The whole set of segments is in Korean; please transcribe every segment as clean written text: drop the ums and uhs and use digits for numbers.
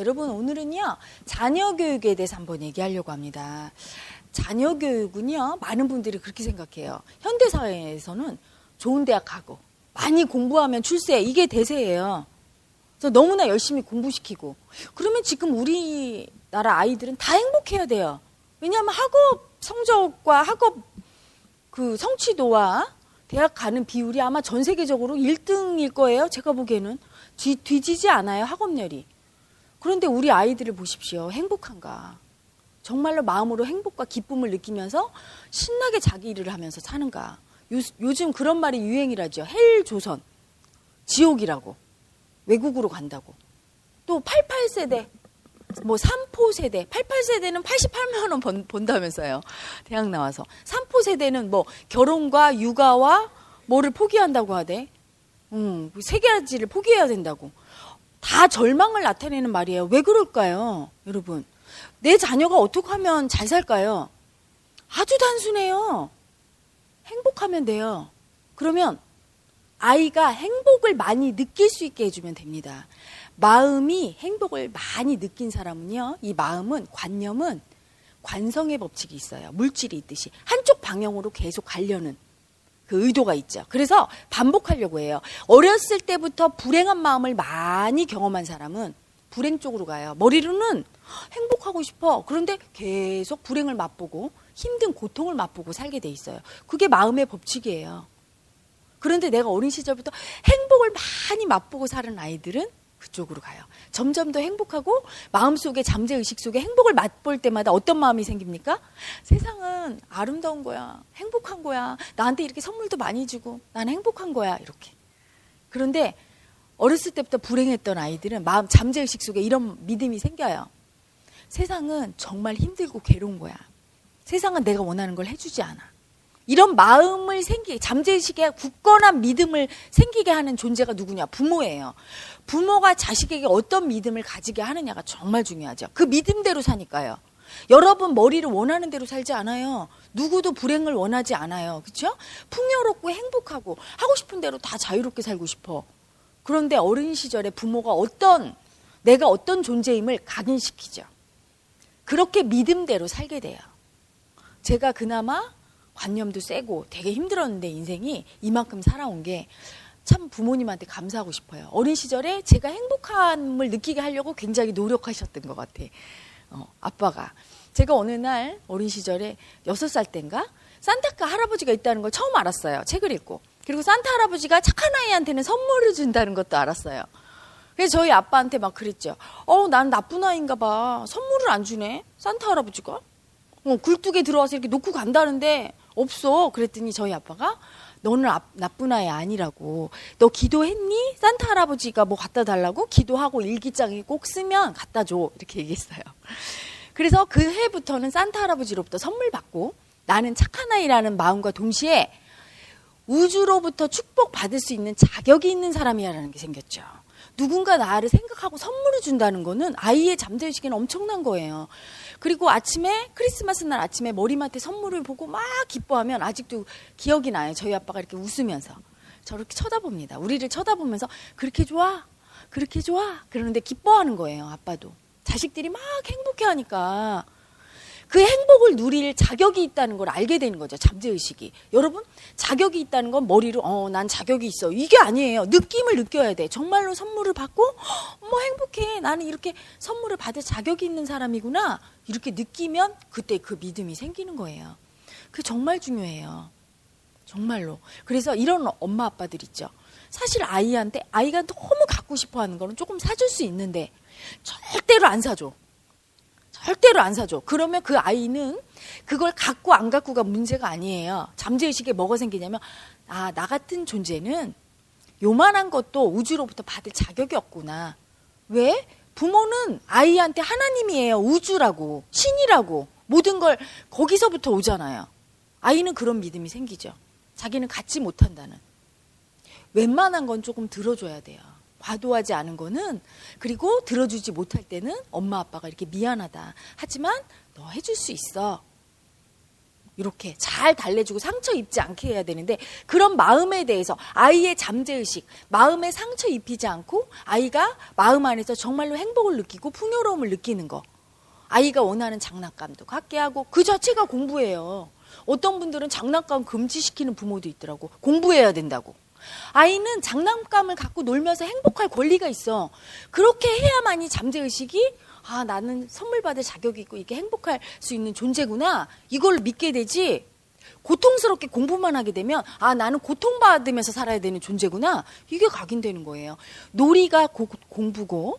여러분 오늘은요 자녀 교육에 대해서 한번 얘기하려고 합니다. 자녀 교육은요 많은 분들이 그렇게 생각해요. 현대사회에서는 좋은 대학 가고 많이 공부하면 출세, 이게 대세예요. 그래서 너무나 열심히 공부시키고 그러면 지금 우리나라 아이들은 다 행복해야 돼요. 왜냐하면 학업 성적과 학업 그 성취도와 대학 가는 비율이 아마 전 세계적으로 1등일 거예요. 제가 보기에는 뒤지지 않아요, 학업열이. 그런데 우리 아이들을 보십시오. 행복한가? 정말로 마음으로 행복과 기쁨을 느끼면서 신나게 자기 일을 하면서 사는가? 요즘 그런 말이 유행이라죠. 헬 조선, 지옥이라고. 외국으로 간다고. 또 88세대, 뭐 3포 세대, 88세대는 88만 원 번다면서요. 대학 나와서. 3포 세대는 뭐 결혼과 육아와 뭐를 포기한다고 하대. 세 가지를 포기해야 된다고. 다 절망을 나타내는 말이에요. 왜 그럴까요, 여러분? 내 자녀가 어떻게 하면 잘 살까요? 아주 단순해요. 행복하면 돼요. 그러면 아이가 행복을 많이 느낄 수 있게 해주면 됩니다. 마음이 행복을 많이 느낀 사람은요, 이 마음은, 관념은 관성의 법칙이 있어요. 물질이 있듯이. 한쪽 방향으로 계속 가려는 그 의도가 있죠. 그래서 반복하려고 해요. 어렸을 때부터 불행한 마음을 많이 경험한 사람은 불행 쪽으로 가요. 머리로는 행복하고 싶어. 그런데 계속 불행을 맛보고 힘든 고통을 맛보고 살게 돼 있어요. 그게 마음의 법칙이에요. 그런데 내가 어린 시절부터 행복을 많이 맛보고 사는 아이들은 그쪽으로 가요. 점점 더 행복하고 마음속에 잠재의식 속에 행복을 맛볼 때마다 어떤 마음이 생깁니까? 세상은 아름다운 거야. 행복한 거야. 나한테 이렇게 선물도 많이 주고 난 행복한 거야. 이렇게. 그런데 어렸을 때부터 불행했던 아이들은 마음 잠재의식 속에 이런 믿음이 생겨요. 세상은 정말 힘들고 괴로운 거야. 세상은 내가 원하는 걸 해주지 않아. 이런 마음을 잠재의식에 굳건한 믿음을 생기게 하는 존재가 누구냐? 부모예요. 부모가 자식에게 어떤 믿음을 가지게 하느냐가 정말 중요하죠. 그 믿음대로 사니까요. 여러분 머리를 원하는 대로 살지 않아요. 누구도 불행을 원하지 않아요. 그렇죠? 풍요롭고 행복하고 하고 싶은 대로 다 자유롭게 살고 싶어. 그런데 어린 시절에 부모가 내가 어떤 존재임을 각인시키죠. 그렇게 믿음대로 살게 돼요. 제가 그나마 관념도 세고 되게 힘들었는데 인생이 이만큼 살아온 게 참 부모님한테 감사하고 싶어요. 어린 시절에 제가 행복함을 느끼게 하려고 굉장히 노력하셨던 것 같아. 아빠가. 제가 어느 날 어린 시절에 6살 때인가 산타카 할아버지가 있다는 걸 처음 알았어요. 책을 읽고. 그리고 산타 할아버지가 착한 아이한테는 선물을 준다는 것도 알았어요. 그래서 저희 아빠한테 막 그랬죠. 난 나쁜 아이인가 봐. 선물을 안 주네. 산타 할아버지가. 굴뚝에 들어와서 이렇게 놓고 간다는데 없어. 그랬더니 저희 아빠가 너는 나쁜 아이 아니라고. 너 기도했니? 산타 할아버지가 뭐 갖다 달라고? 기도하고 일기장에 꼭 쓰면 갖다 줘. 이렇게 얘기했어요. 그래서 그 해부터는 산타 할아버지로부터 선물 받고 나는 착한 아이라는 마음과 동시에 우주로부터 축복받을 수 있는 자격이 있는 사람이라는 게 생겼죠. 누군가 나를 생각하고 선물을 준다는 거는 아이의 잠재의식에는 엄청난 거예요. 그리고 크리스마스 날 아침에 머리맡에 선물을 보고 막 기뻐하면 아직도 기억이 나요. 저희 아빠가 이렇게 웃으면서 저렇게 쳐다봅니다. 우리를 쳐다보면서 그렇게 좋아? 그렇게 좋아? 그러는데 기뻐하는 거예요. 아빠도. 자식들이 막 행복해하니까 그 행복을 누릴 자격이 있다는 걸 알게 되는 거죠. 잠재의식이. 여러분 자격이 있다는 건 머리로 난 자격이 있어. 이게 아니에요. 느낌을 느껴야 돼. 정말로 선물을 받고 행복해. 나는 이렇게 선물을 받을 자격이 있는 사람이구나. 이렇게 느끼면 그때 그 믿음이 생기는 거예요. 그게 정말 중요해요. 정말로. 그래서 이런 엄마 아빠들 있죠. 사실 아이가 너무 갖고 싶어하는 거는 조금 사줄 수 있는데 절대로 안 사줘. 절대로 안 사줘. 그러면 그 아이는 그걸 갖고 안 갖고가 문제가 아니에요. 잠재의식에 뭐가 생기냐면 나 같은 존재는 요만한 것도 우주로부터 받을 자격이 없구나. 왜? 부모는 아이한테 하나님이에요. 우주라고. 신이라고. 모든 걸 거기서부터 오잖아요. 아이는 그런 믿음이 생기죠. 자기는 갖지 못한다는. 웬만한 건 조금 들어줘야 돼요. 과도하지 않은 거는. 그리고 들어주지 못할 때는 엄마 아빠가 이렇게 미안하다. 하지만 너 해줄 수 있어. 이렇게 잘 달래주고 상처 입지 않게 해야 되는데 그런 마음에 대해서 아이의 잠재의식, 마음에 상처 입히지 않고 아이가 마음 안에서 정말로 행복을 느끼고 풍요로움을 느끼는 거. 아이가 원하는 장난감도 갖게 하고 그 자체가 공부예요. 어떤 분들은 장난감 금지시키는 부모도 있더라고. 공부해야 된다고. 아이는 장난감을 갖고 놀면서 행복할 권리가 있어. 그렇게 해야만이 잠재의식이 나는 선물 받을 자격이 있고 이게 행복할 수 있는 존재구나. 이걸 믿게 되지. 고통스럽게 공부만 하게 되면 나는 고통받으면서 살아야 되는 존재구나. 이게 각인되는 거예요. 놀이가 공부고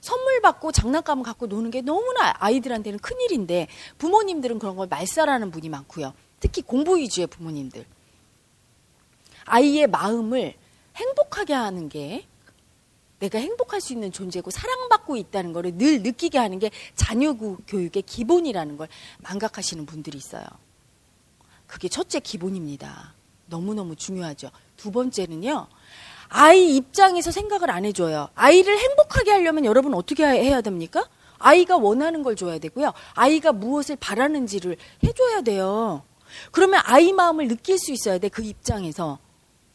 선물 받고 장난감을 갖고 노는 게 너무나 아이들한테는 큰일인데 부모님들은 그런 걸 말살하는 분이 많고요. 특히 공부 위주의 부모님들. 아이의 마음을 행복하게 하는 게 내가 행복할 수 있는 존재고 사랑받고 있다는 걸 늘 느끼게 하는 게 자녀 교육의 기본이라는 걸 망각하시는 분들이 있어요. 그게 첫째 기본입니다. 너무너무 중요하죠. 두 번째는요. 아이 입장에서 생각을 안 해줘요. 아이를 행복하게 하려면 여러분 어떻게 해야 됩니까? 아이가 원하는 걸 줘야 되고요. 아이가 무엇을 바라는지를 해줘야 돼요. 그러면 아이 마음을 느낄 수 있어야 돼. 그 입장에서.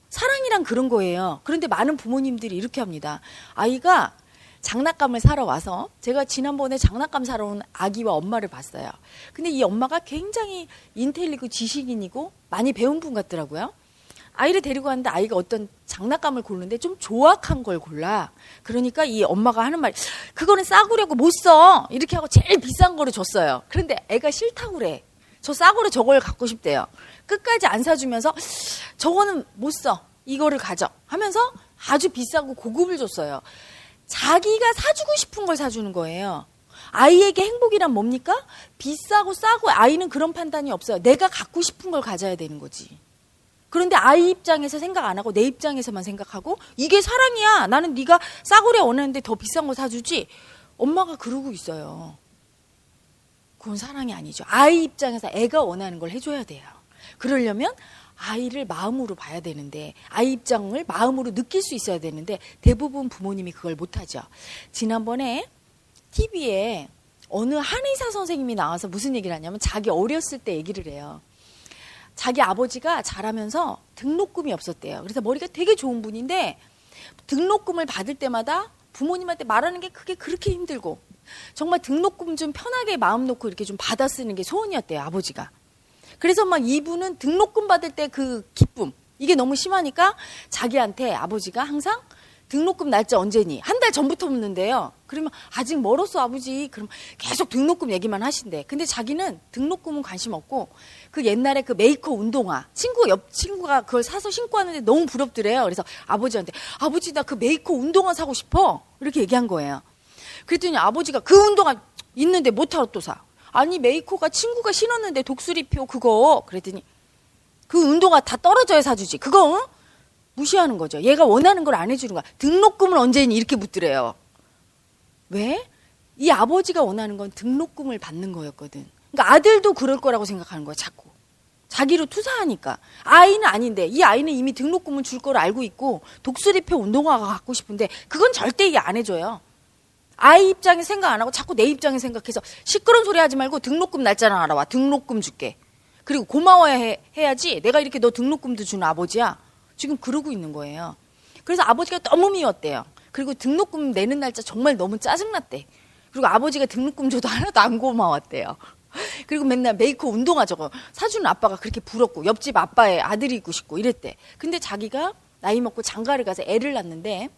사랑이란 그런 거예요. 그런데 많은 부모님들이 이렇게 합니다. 아이가 장난감을 사러 와서 제가 지난번에 장난감 사러 온 아기와 엄마를 봤어요. 근데 이 엄마가 굉장히 인텔리고 지식인이고 많이 배운 분 같더라고요. 아이를 데리고 왔는데 아이가 어떤 장난감을 고르는데 좀 조악한 걸 골라. 그러니까 이 엄마가 하는 말, 그거는 싸구려고 못 써. 이렇게 하고 제일 비싼 거를 줬어요. 그런데 애가 싫다고 그래. 저 싸구려 저걸 갖고 싶대요. 끝까지 안 사주면서 저거는 못 써. 이거를 가져. 하면서 아주 비싸고 고급을 줬어요. 자기가 사주고 싶은 걸 사주는 거예요. 아이에게 행복이란 뭡니까? 비싸고 싸고 아이는 그런 판단이 없어요. 내가 갖고 싶은 걸 가져야 되는 거지. 그런데 아이 입장에서 생각 안 하고 내 입장에서만 생각하고 이게 사랑이야. 나는 네가 싸구려 원하는데 더 비싼 거 사주지. 엄마가 그러고 있어요. 그건 사랑이 아니죠. 아이 입장에서 애가 원하는 걸 해줘야 돼요. 그러려면 아이를 마음으로 봐야 되는데 아이 입장을 마음으로 느낄 수 있어야 되는데 대부분 부모님이 그걸 못하죠. 지난번에 TV에 어느 한의사 선생님이 나와서 무슨 얘기를 하냐면 자기 어렸을 때 얘기를 해요. 자기 아버지가 자라면서 등록금이 없었대요. 그래서 머리가 되게 좋은 분인데 등록금을 받을 때마다 부모님한테 말하는 게 그게 그렇게 힘들고 정말 등록금 좀 편하게 마음 놓고 이렇게 좀 받아 쓰는 게 소원이었대요, 아버지가. 그래서 막 이분은 등록금 받을 때 그 기쁨, 이게 너무 심하니까 자기한테 아버지가 항상 등록금 날짜 언제니? 한 달 전부터 묻는데요. 그러면 아직 멀었어 아버지. 그럼 계속 등록금 얘기만 하신대. 근데 자기는 등록금은 관심 없고 그 옛날에 그 메이커 운동화 옆 친구가 그걸 사서 신고 왔는데 너무 부럽더래요. 그래서 아버지한테 아버지 나 그 메이커 운동화 사고 싶어. 이렇게 얘기한 거예요. 그랬더니 아버지가 그 운동화 있는데 못하러 또 사. 아니 메이커가 친구가 신었는데 독수리표 그거. 그랬더니 그 운동화 다 떨어져야 사주지. 그거 무시하는 거죠. 얘가 원하는 걸 안 해주는 거야. 등록금은 언제니? 이렇게 묻더래요. 왜? 이 아버지가 원하는 건 등록금을 받는 거였거든. 그러니까 아들도 그럴 거라고 생각하는 거야. 자꾸. 자기로 투사하니까. 아이는 아닌데 이 아이는 이미 등록금을 줄 걸 알고 있고 독수리표 운동화가 갖고 싶은데 그건 절대 이해 안 해줘요. 아이 입장에 생각 안 하고 자꾸 내 입장에 생각해서 시끄러운 소리 하지 말고 등록금 날짜나 알아와. 등록금 줄게. 그리고 고마워야 해야지. 내가 이렇게 너 등록금도 주는 아버지야. 지금 그러고 있는 거예요. 그래서 아버지가 너무 미웠대요. 그리고 등록금 내는 날짜 정말 너무 짜증났대. 그리고 아버지가 등록금 줘도 하나도 안 고마웠대요. 그리고 맨날 메이커 운동화 저거 사주는 아빠가 그렇게 부럽고 옆집 아빠의 아들이 있고 싶고 이랬대. 근데 자기가 나이 먹고 장가를 가서 애를 낳는데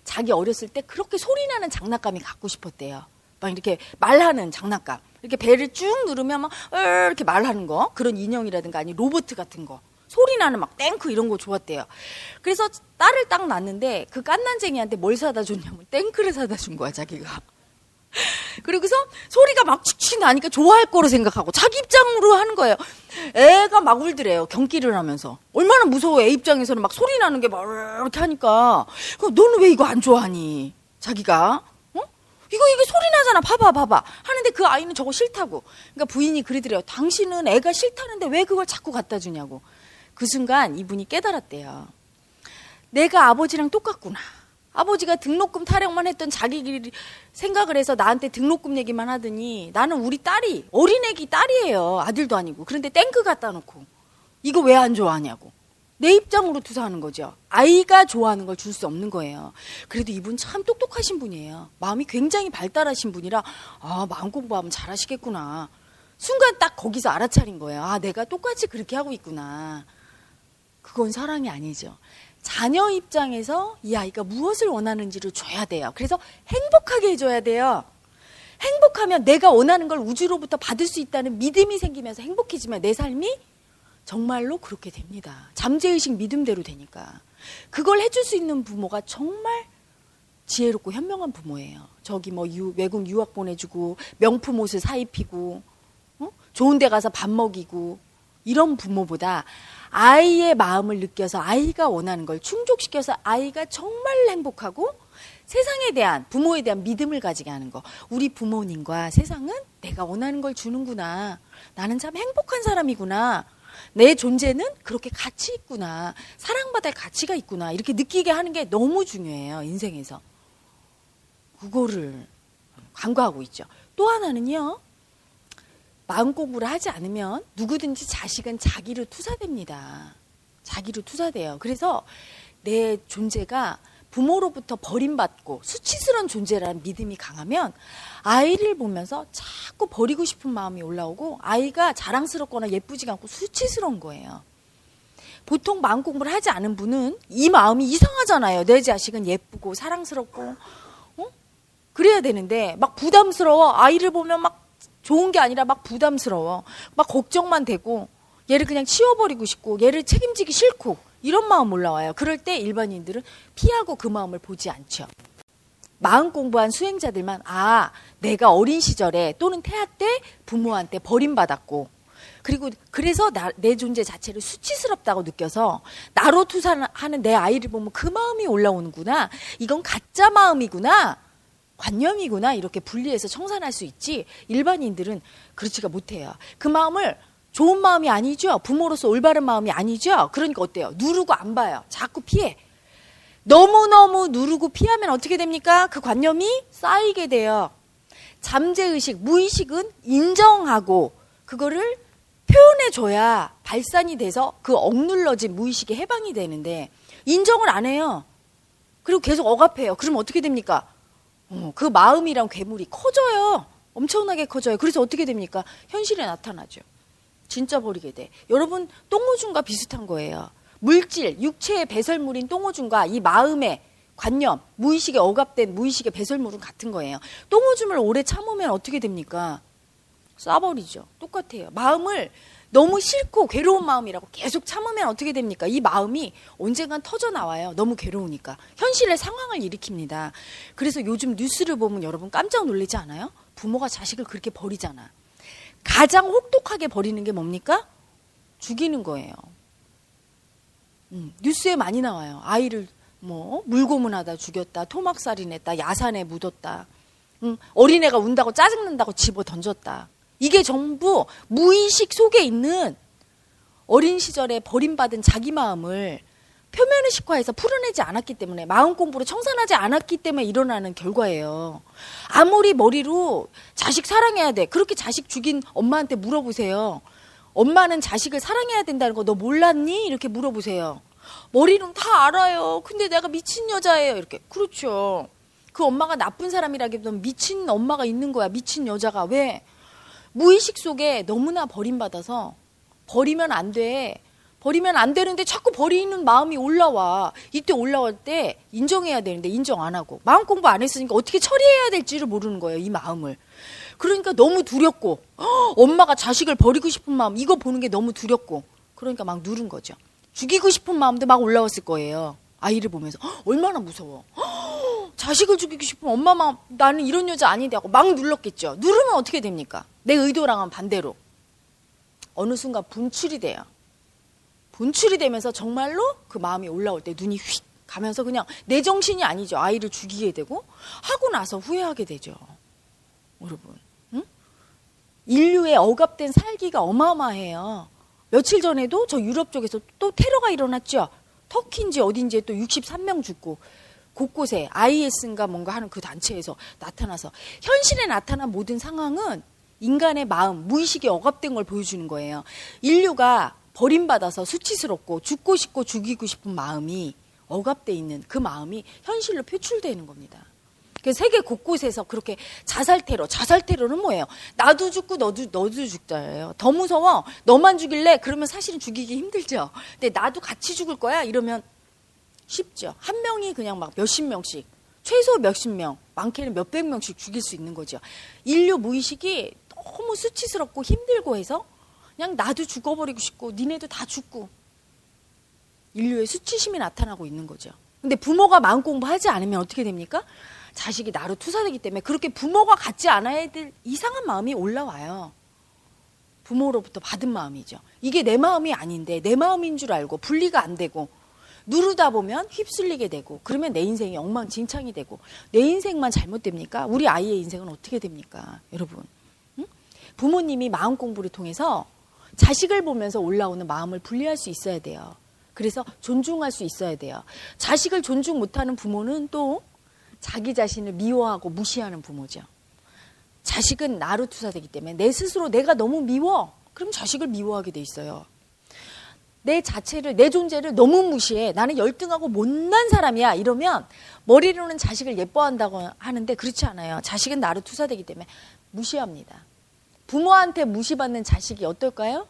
자기 어렸을 때 그렇게 소리나는 장난감이 갖고 싶었대요. 막 이렇게 말하는 장난감. 이렇게 배를 쭉 누르면 막 이렇게 말하는 거. 그런 인형이라든가 아니 로봇 같은 거. 소리 나는 막 탱크 이런 거 좋았대요. 그래서 딸을 딱 낳는데 그 깐난쟁이한테 뭘 사다 줬냐면 탱크를 사다 준 거야 자기가. 그리고서 소리가 막 칙칙 나니까 좋아할 거로 생각하고 자기 입장으로 하는 거예요. 애가 막 울더래요. 경기를 하면서. 얼마나 무서워. 애 입장에서는 막 소리 나는 게 막 이렇게 하니까. 너는 왜 이거 안 좋아하니? 자기가. 이게 소리 나잖아. 봐봐. 하는데 그 아이는 저거 싫다고. 그러니까 부인이 그러더래요. 당신은 애가 싫다는데 왜 그걸 자꾸 갖다 주냐고. 그 순간 이분이 깨달았대요. 내가 아버지랑 똑같구나. 아버지가 등록금 타령만 했던 자기 생각을 해서 나한테 등록금 얘기만 하더니 나는 우리 딸이 어린애기 딸이에요. 아들도 아니고. 그런데 탱크 갖다 놓고 이거 왜 안 좋아하냐고. 내 입장으로 투사하는 거죠. 아이가 좋아하는 걸 줄 수 없는 거예요. 그래도 이분 참 똑똑하신 분이에요. 마음이 굉장히 발달하신 분이라 마음 공부하면 잘하시겠구나. 순간 딱 거기서 알아차린 거예요. 내가 똑같이 그렇게 하고 있구나. 그건 사랑이 아니죠. 자녀 입장에서 이 아이가 무엇을 원하는지를 줘야 돼요. 그래서 행복하게 해줘야 돼요. 행복하면 내가 원하는 걸 우주로부터 받을 수 있다는 믿음이 생기면서 행복해지면 내 삶이 정말로 그렇게 됩니다. 잠재의식 믿음대로 되니까. 그걸 해줄 수 있는 부모가 정말 지혜롭고 현명한 부모예요. 저기 외국 유학 보내주고 명품 옷을 사입히고 좋은 데 가서 밥 먹이고 이런 부모보다 아이의 마음을 느껴서 아이가 원하는 걸 충족시켜서 아이가 정말 행복하고 세상에 대한 부모에 대한 믿음을 가지게 하는 거. 우리 부모님과 세상은 내가 원하는 걸 주는구나. 나는 참 행복한 사람이구나. 내 존재는 그렇게 가치 있구나. 사랑받을 가치가 있구나. 이렇게 느끼게 하는 게 너무 중요해요. 인생에서. 그거를 간과하고 있죠. 또 하나는요. 마음 공부를 하지 않으면 누구든지 자식은 자기로 투사됩니다. 자기로 투사돼요. 그래서 내 존재가 부모로부터 버림받고 수치스러운 존재라는 믿음이 강하면 아이를 보면서 자꾸 버리고 싶은 마음이 올라오고 아이가 자랑스럽거나 예쁘지가 않고 수치스러운 거예요. 보통 마음 공부를 하지 않은 분은 이 마음이 이상하잖아요. 내 자식은 예쁘고 사랑스럽고 그래야 되는데 막 부담스러워. 아이를 보면 막 좋은 게 아니라 막 부담스러워. 막 걱정만 되고 얘를 그냥 치워버리고 싶고 얘를 책임지기 싫고 이런 마음 올라와요. 그럴 때 일반인들은 피하고 그 마음을 보지 않죠. 마음 공부한 수행자들만 내가 어린 시절에 또는 태아 때 부모한테 버림받았고 그래서 내 존재 자체를 수치스럽다고 느껴서 나로 투사하는 내 아이를 보면 그 마음이 올라오는구나. 이건 가짜 마음이구나. 관념이구나. 이렇게 분리해서 청산할 수 있지. 일반인들은 그렇지가 못해요. 그 마음을 좋은 마음이 아니죠. 부모로서 올바른 마음이 아니죠. 그러니까 어때요? 누르고 안 봐요. 자꾸 피해. 너무너무 누르고 피하면 어떻게 됩니까? 그 관념이 쌓이게 돼요. 잠재의식, 무의식은 인정하고 그거를 표현해줘야 발산이 돼서 그 억눌러진 무의식이 해방이 되는데 인정을 안 해요. 그리고 계속 억압해요. 그럼 어떻게 됩니까? 그 마음이란 괴물이 커져요. 엄청나게 커져요. 그래서 어떻게 됩니까? 현실에 나타나죠. 진짜 버리게 돼. 여러분 똥오줌과 비슷한 거예요. 물질, 육체의 배설물인 똥오줌과 이 마음의 관념, 무의식에 억압된 무의식의 배설물은 같은 거예요. 똥오줌을 오래 참으면 어떻게 됩니까? 쏴버리죠. 똑같아요. 마음을 너무 싫고 괴로운 마음이라고 계속 참으면 어떻게 됩니까? 이 마음이 언젠간 터져나와요. 너무 괴로우니까. 현실의 상황을 일으킵니다. 그래서 요즘 뉴스를 보면 여러분 깜짝 놀라지 않아요? 부모가 자식을 그렇게 버리잖아. 가장 혹독하게 버리는 게 뭡니까? 죽이는 거예요. 뉴스에 많이 나와요. 아이를 물고문하다 죽였다, 토막살인했다, 야산에 묻었다, 어린애가 운다고 짜증난다고 집어 던졌다. 이게 전부 무의식 속에 있는 어린 시절에 버림받은 자기 마음을 표면의식화해서 풀어내지 않았기 때문에 마음 공부로 청산하지 않았기 때문에 일어나는 결과예요. 아무리 머리로 자식 사랑해야 돼. 그렇게 자식 죽인 엄마한테 물어보세요. 엄마는 자식을 사랑해야 된다는 거 너 몰랐니? 이렇게 물어보세요. 머리는 다 알아요. 근데 내가 미친 여자예요. 이렇게. 그렇죠. 그 엄마가 나쁜 사람이라기보다는 미친 엄마가 있는 거야. 미친 여자가. 왜? 무의식 속에 너무나 버림받아서 버리면 안 돼. 버리면 안 되는데 자꾸 버리는 마음이 올라와. 이때 올라올 때 인정해야 되는데 인정 안 하고. 마음 공부 안 했으니까 어떻게 처리해야 될지를 모르는 거예요. 이 마음을. 그러니까 너무 두렵고 엄마가 자식을 버리고 싶은 마음 이거 보는 게 너무 두렵고 그러니까 막 누른 거죠. 죽이고 싶은 마음도 막 올라왔을 거예요. 아이를 보면서 얼마나 무서워. 자식을 죽이고 싶으면 엄마 마음 나는 이런 여자 아닌데 하고 막 눌렀겠죠. 누르면 어떻게 됩니까? 내 의도랑은 반대로. 어느 순간 분출이 돼요. 분출이 되면서 정말로 그 마음이 올라올 때 눈이 휙 가면서 그냥 내 정신이 아니죠. 아이를 죽이게 되고 하고 나서 후회하게 되죠. 여러분. 응? 인류의 억압된 살기가 어마어마해요. 며칠 전에도 저 유럽 쪽에서 또 테러가 일어났죠. 터키인지 어딘지에 또 63명 죽고 곳곳에 IS인가 뭔가 하는 그 단체에서 나타나서 현실에 나타난 모든 상황은 인간의 마음, 무의식이 억압된 걸 보여주는 거예요. 인류가 버림받아서 수치스럽고 죽고 싶고 죽이고 싶은 마음이 억압돼 있는 그 마음이 현실로 표출되는 겁니다. 그래서 세계 곳곳에서 그렇게 자살 테러는 뭐예요? 나도 죽고 너도 죽자예요. 더 무서워. 너만 죽일래? 그러면 사실은 죽이기 힘들죠. 근데 나도 같이 죽을 거야? 이러면 쉽죠. 한 명이 그냥 막 몇십 명씩, 최소 몇십 명, 많게는 몇백 명씩 죽일 수 있는 거죠. 인류 무의식이 너무 수치스럽고 힘들고 해서 그냥 나도 죽어버리고 싶고 니네도 다 죽고 인류의 수치심이 나타나고 있는 거죠. 근데 부모가 마음 공부하지 않으면 어떻게 됩니까? 자식이 나로 투사되기 때문에 그렇게 부모가 갖지 않아야 될 이상한 마음이 올라와요. 부모로부터 받은 마음이죠. 이게 내 마음이 아닌데 내 마음인 줄 알고 분리가 안 되고 누르다 보면 휩쓸리게 되고 그러면 내 인생이 엉망진창이 되고 내 인생만 잘못됩니까? 우리 아이의 인생은 어떻게 됩니까? 여러분. 응? 부모님이 마음 공부를 통해서 자식을 보면서 올라오는 마음을 분리할 수 있어야 돼요. 그래서 존중할 수 있어야 돼요. 자식을 존중 못하는 부모는 또 자기 자신을 미워하고 무시하는 부모죠. 자식은 나로 투사되기 때문에 내 스스로 내가 너무 미워. 그럼 자식을 미워하게 돼 있어요. 내 자체를, 내 존재를 너무 무시해. 나는 열등하고 못난 사람이야. 이러면 머리로는 자식을 예뻐한다고 하는데 그렇지 않아요. 자식은 나로 투사되기 때문에 무시합니다. 부모한테 무시받는 자식이 어떨까요?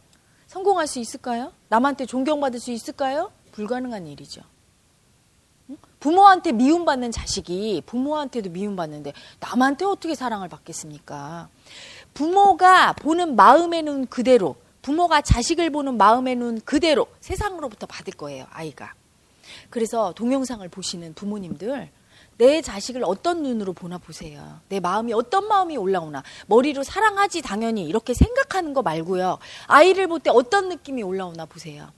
성공할 수 있을까요? 남한테 존경받을 수 있을까요? 불가능한 일이죠. 부모한테 미움받는 자식이 부모한테도 미움받는데 남한테 어떻게 사랑을 받겠습니까? 부모가 보는 마음의 눈 그대로, 부모가 자식을 보는 마음의 눈 그대로 세상으로부터 받을 거예요, 아이가. 그래서 동영상을 보시는 부모님들, 내 자식을 어떤 눈으로 보나 보세요. 내 마음이 어떤 마음이 올라오나. 머리로 사랑하지 당연히 이렇게 생각하는 거 말고요. 아이를 볼 때 어떤 느낌이 올라오나 보세요.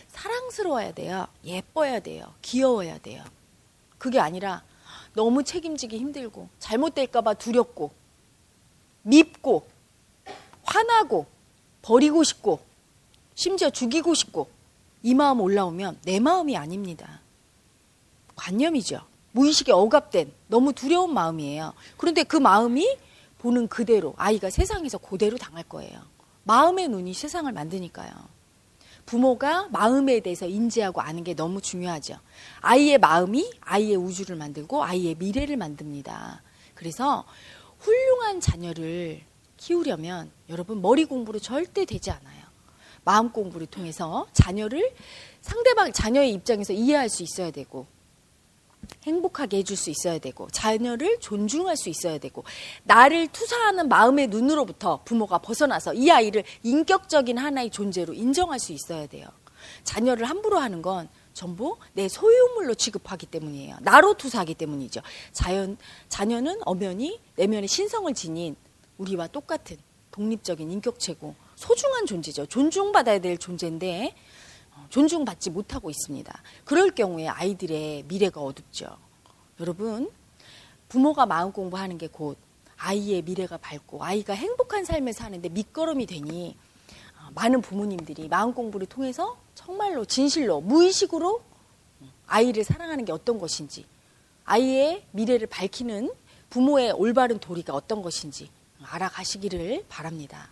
사랑스러워야 돼요. 예뻐야 돼요. 귀여워야 돼요. 그게 아니라 너무 책임지기 힘들고 잘못될까 봐 두렵고 밉고 화나고 버리고 싶고 심지어 죽이고 싶고 이 마음 올라오면 내 마음이 아닙니다. 관념이죠. 무의식에 억압된 너무 두려운 마음이에요. 그런데 그 마음이 보는 그대로 아이가 세상에서 그대로 당할 거예요. 마음의 눈이 세상을 만드니까요. 부모가 마음에 대해서 인지하고 아는 게 너무 중요하죠. 아이의 마음이 아이의 우주를 만들고 아이의 미래를 만듭니다. 그래서 훌륭한 자녀를 키우려면 여러분 머리 공부로 절대 되지 않아요. 마음 공부를 통해서 자녀를 상대방 자녀의 입장에서 이해할 수 있어야 되고 행복하게 해줄 수 있어야 되고 자녀를 존중할 수 있어야 되고 나를 투사하는 마음의 눈으로부터 부모가 벗어나서 이 아이를 인격적인 하나의 존재로 인정할 수 있어야 돼요. 자녀를 함부로 하는 건 전부 내 소유물로 취급하기 때문이에요. 나로 투사하기 때문이죠. 자녀는 엄연히 내면의 신성을 지닌 우리와 똑같은 독립적인 인격체고 소중한 존재죠. 존중받아야 될 존재인데 존중받지 못하고 있습니다. 그럴 경우에 아이들의 미래가 어둡죠. 여러분, 부모가 마음 공부하는 게 곧 아이의 미래가 밝고 아이가 행복한 삶을 사는데 밑거름이 되니 많은 부모님들이 마음 공부를 통해서 정말로 진실로 무의식으로 아이를 사랑하는 게 어떤 것인지 아이의 미래를 밝히는 부모의 올바른 도리가 어떤 것인지 알아가시기를 바랍니다.